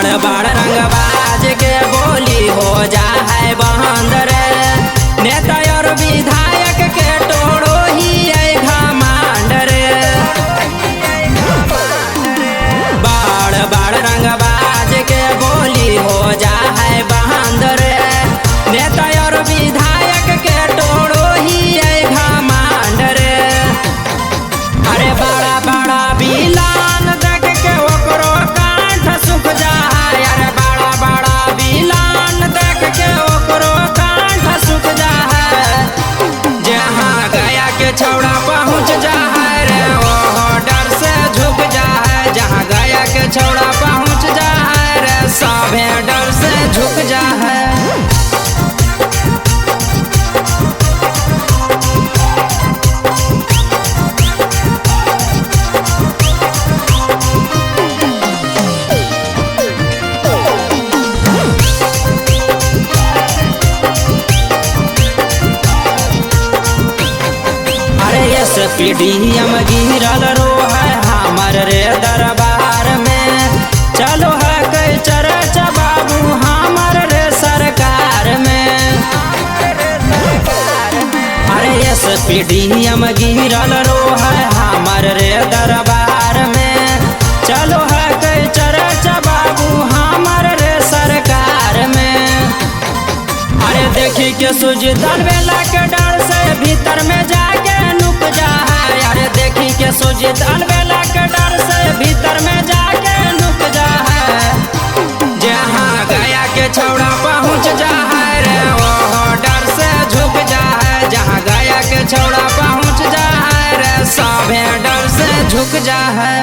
बाड़ बाड़ रंगबाज के बोली हो जा है बंद रे। नेता और विधायक के टोड़ो ही है घमंड रे। बाड़ बाड़ रंगबाज के बोली हो जा है बंद रे। नेता और विधायक के टोड़ो ही है घमंड रे। अरे बड़ा बड़ा बिलान देख के ओकरो कांठ सुख जा है। अरे बड़ा बड़ा बिलान देख के ओकरो कांठ सुख जा है। जहाँ गया के छौड़ा पहुँच जा है रे ओहो डर से झुक जा है। जहाँ गया के छौड़ा पहुँच जा है रे सभे डर से झुक जा है। पीडीएम गिरल रो है हमर रे दरबार में। चलो है कई चर्चा बाबू हमर रे सरकार में। अरे यस पीडीएम गिरल रो है हमर रे दरबार में। चलो है कई चर्चा बाबू हमर रे सरकार में। अरे देखी के सुजदल बेला के डर से भीतर में जाके नुक जा है। अरे देखी के सुजदल बेला के डर से भीतर में जाके नुक जा है। जहाँ गया के छौड़ा पहुँच जा है रे ओहो डर से झुक जा है। जहाँ गया के छौड़ा पहुँच जा है रे सभे डर से झुक जा है।